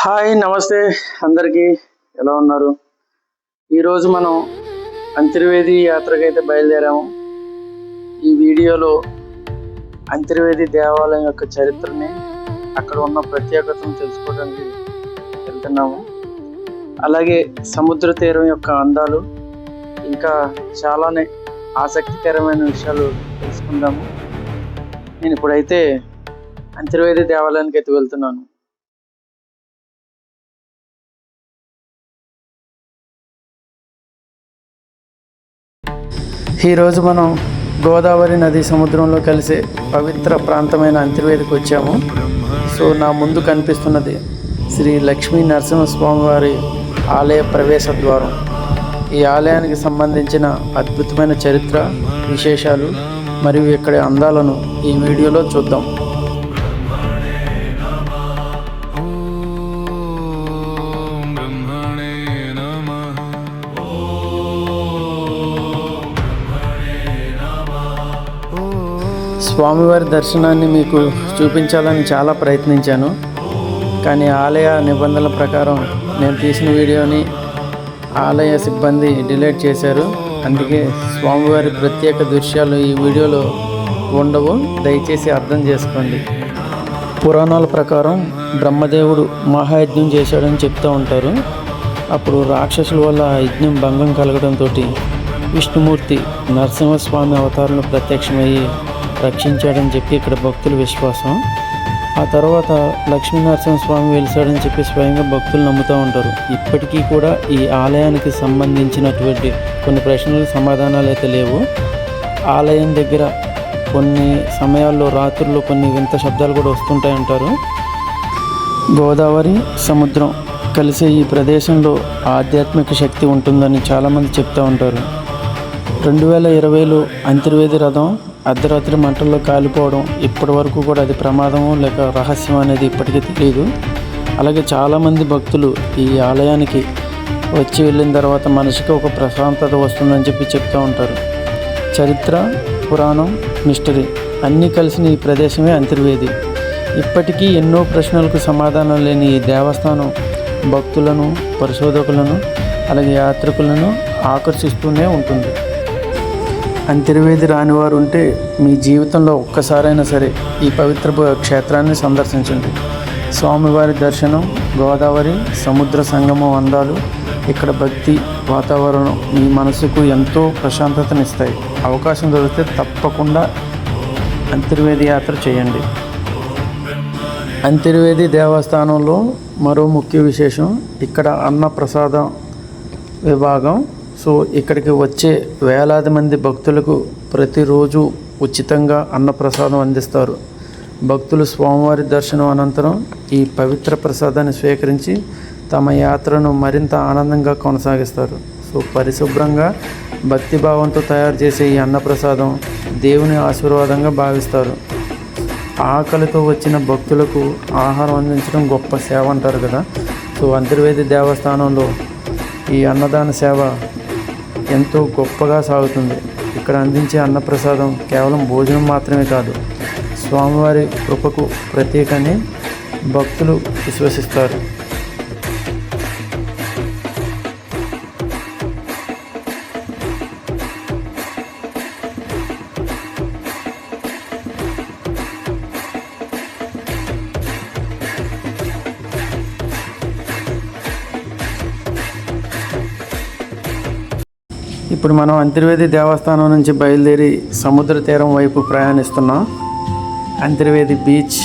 Hi నమస్తే అందరికీ, ఎలా ఉన్నారు? ఈరోజు మనం అంతర్వేది యాత్రకైతే బయలుదేరాము. ఈ వీడియోలో అంతర్వేది దేవాలయం యొక్క చరిత్రని, అక్కడ ఉన్న ప్రత్యేకతను తెలుసుకోవడానికి వెళ్తున్నాము. అలాగే సముద్ర తీరం యొక్క అందాలు, ఇంకా చాలానే ఆసక్తికరమైన విషయాలు తెలుసుకుందాము. నేను ఇప్పుడైతే అంతర్వేది దేవాలయానికి అయితే వెళ్తున్నాను. ఈరోజు మనం గోదావరి నది సముద్రంలో కలిసే పవిత్ర ప్రాంతమైన అంతర్వేదికి వచ్చాము. సో నా ముందు కనిపిస్తున్నది శ్రీ లక్ష్మీ నరసింహస్వామి వారి ఆలయ ప్రవేశ ద్వారం. ఈ ఆలయానికి సంబంధించిన అద్భుతమైన చరిత్ర, విశేషాలు మరియు ఇక్కడి అందాలను ఈ వీడియోలో చూద్దాం. స్వామివారి దర్శనాన్ని మీకు చూపించాలని చాలా ప్రయత్నించాను, కానీ ఆలయ నిబంధనల ప్రకారం నేను తీసిన వీడియోని ఆలయ సిబ్బంది డిలీట్ చేశారు. అందుకే స్వామివారి ప్రత్యేక దృశ్యాలు ఈ వీడియోలో ఉండవు, దయచేసి అర్థం చేసుకోండి. పురాణాల ప్రకారం బ్రహ్మదేవుడు మహాయజ్ఞం చేశాడని చెప్తూ ఉంటారు. అప్పుడు రాక్షసుల వల్ల యజ్ఞం భంగం కలగడంతో విష్ణుమూర్తి నరసింహస్వామి అవతారంలో ప్రత్యక్షమయ్యి రక్షించాడని చెప్పి ఇక్కడ భక్తుల విశ్వాసం. ఆ తర్వాత లక్ష్మీ నరసింహస్వామి వెలిసాడని చెప్పి స్వయంగా భక్తులు నమ్ముతూ ఉంటారు. ఇప్పటికీ కూడా ఈ ఆలయానికి సంబంధించినటువంటి కొన్ని ప్రశ్నలకు సమాధానాలు అయితే లేవు. ఆలయం దగ్గర కొన్ని సమయాల్లో రాత్రుల్లో కొన్ని వింత శబ్దాలు కూడా వస్తుంటాయంటారు. గోదావరి సముద్రం కలిసే ఈ ప్రదేశంలో ఆధ్యాత్మిక శక్తి ఉంటుందని చాలామంది చెప్తూ ఉంటారు. 2020లో అంతర్వేది రథం అర్ధరాత్రి మంటల్లో కాలిపోవడం, ఇప్పటి వరకు కూడా అది ప్రమాదమో లేక రహస్యం అనేది ఇప్పటికీ తెలియదు. అలాగే చాలామంది భక్తులు ఈ ఆలయానికి వచ్చి వెళ్ళిన తర్వాత మనసుకి ఒక ప్రశాంతత వస్తుందని చెప్పి చెప్తూ ఉంటారు. చరిత్ర, పురాణం, మిస్టరీ అన్నీ కలిసిన ఈ ప్రదేశమే అంతర్వేది. ఇప్పటికీ ఎన్నో ప్రశ్నలకు సమాధానం లేని ఈ దేవస్థానం భక్తులను, పరిశోధకులను, అలాగే యాత్రికులను ఆకర్షిస్తూనే ఉంటుంది. అంతర్వేది రానివారు ఉంటే మీ జీవితంలో ఒక్కసారైనా సరే ఈ పవిత్ర క్షేత్రాన్ని సందర్శించండి. స్వామివారి దర్శనం, గోదావరి సముద్ర సంగమం అందాలు, ఇక్కడ భక్తి వాతావరణం మీ మనసుకు ఎంతో ప్రశాంతతనిస్తాయి. అవకాశం దొరికితే తప్పకుండా అంతర్వేది యాత్ర చేయండి. అంతర్వేది దేవస్థానంలో మరో ముఖ్య విశేషం ఇక్కడ అన్నప్రసాదం విభాగం. సో ఇక్కడికి వచ్చే వేలాది మంది భక్తులకు ప్రతిరోజు ఉచితంగా అన్నప్రసాదం అందిస్తారు. భక్తులు స్వామివారి దర్శనం అనంతరం ఈ పవిత్ర ప్రసాదాన్ని స్వీకరించి తమ యాత్రను మరింత ఆనందంగా కొనసాగిస్తారు. సో పరిశుభ్రంగా భక్తిభావంతో తయారు చేసే ఈ అన్నప్రసాదం దేవుని ఆశీర్వాదంగా భావిస్తారు. ఆకలితో వచ్చిన భక్తులకు ఆహారం అందించడం గొప్ప సేవ అంటారు కదా. సో అంతర్వేది దేవస్థానంలో ఈ అన్నదాన సేవ ఎంతో గొప్పగా సాగుతుంది. ఇక్కడ అందించే అన్నప్రసాదం కేవలం భోజనం మాత్రమే కాదు, స్వామివారి కృపకు ప్రతీకని భక్తులు విశ్వసిస్తారు. ఇప్పుడు మనం అంతర్వేది దేవస్థానం నుంచి బయలుదేరి సముద్ర తీరం వైపు ప్రయాణిస్తున్నాం. అంతర్వేది బీచ్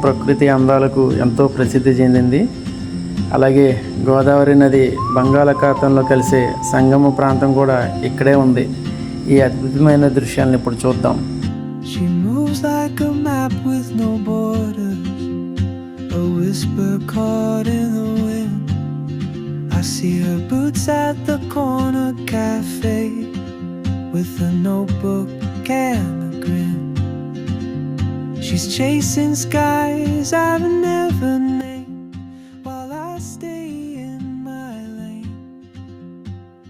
ప్రకృతి అందాలకు ఎంతో ప్రసిద్ధి చెందింది. అలాగే గోదావరి నది బంగాళాఖాతంలో కలిసే సంగమ ప్రాంతం కూడా ఇక్కడే ఉంది. ఈ అద్భుతమైన దృశ్యాలను ఇప్పుడు చూద్దాం. She moves like a map with no borders, a whisper caught in the wind. I see her boots at the corner cafe with a notebook and a grin. She's chasing skies I've never named while I stay in my lane.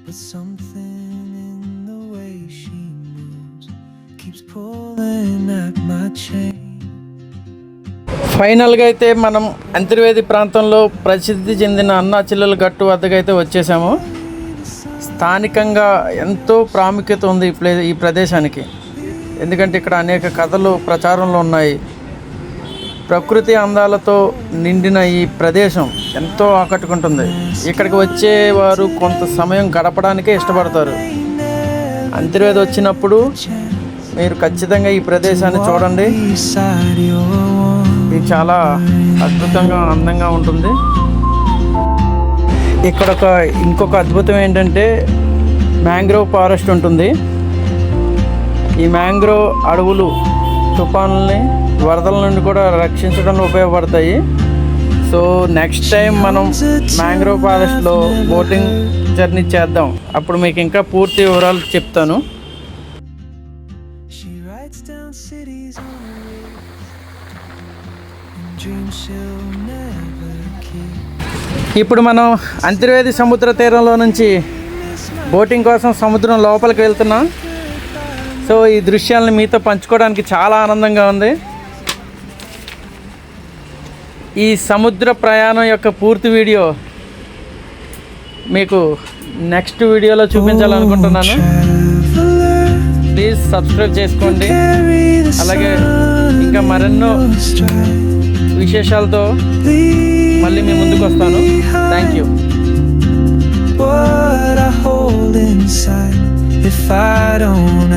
But something in the way she moves keeps pulling at my chain. ఫైనల్గా అయితే మనం అంతర్వేది ప్రాంతంలో ప్రసిద్ధి చెందిన అన్నాచిల్లల గట్టు వద్దకైతే వచ్చేసాము. స్థానికంగా ఎంతో ప్రాముఖ్యత ఉంది ఈ ప్రదేశానికి. ఎందుకంటే ఇక్కడ అనేక కథలు ప్రచారంలో ఉన్నాయి. ప్రకృతి అందాలతో నిండిన ఈ ప్రదేశం ఎంతో ఆకట్టుకుంటుంది. ఇక్కడికి వచ్చేవారు కొంత సమయం గడపడానికే ఇష్టపడతారు. అంతర్వేది వచ్చినప్పుడు మీరు ఖచ్చితంగా ఈ ప్రదేశాన్ని చూడండి. ఇది చాలా అద్భుతంగా అందంగా ఉంటుంది. ఇక్కడ ఇంకొక అద్భుతం ఏంటంటే మ్యాంగ్రోవ్ ఫారెస్ట్ ఉంటుంది. ఈ మ్యాంగ్రోవ్ అడవులు తుఫానుల్ని, వరదల నుండి కూడా రక్షించడంలో ఉపయోగపడతాయి. సో నెక్స్ట్ టైం మనం మ్యాంగ్రోవ్ ఫారెస్ట్లో బోటింగ్ జర్నీ చేద్దాం. అప్పుడు మీకు ఇంకా పూర్తి వివరాలు చెప్తాను. ఇప్పుడు మనం అంతర్వేది సముద్ర తీరంలో నుంచి బోటింగ్ కోసం సముద్రం లోపలికి వెళ్తున్నాం. సో ఈ దృశ్యాలను మీతో పంచుకోవడానికి చాలా ఆనందంగా ఉంది. ఈ సముద్ర ప్రయాణం యొక్క పూర్తి వీడియో మీకు నెక్స్ట్ వీడియోలో చూపించాలనుకుంటున్నాను. ప్లీజ్ సబ్స్క్రైబ్ చేసుకోండి. అలాగే ఇంకా మరెన్నో విశేషాలతో మళ్ళీ మీ ముందుకు వస్తాను. Thank you. What I hold inside if I don't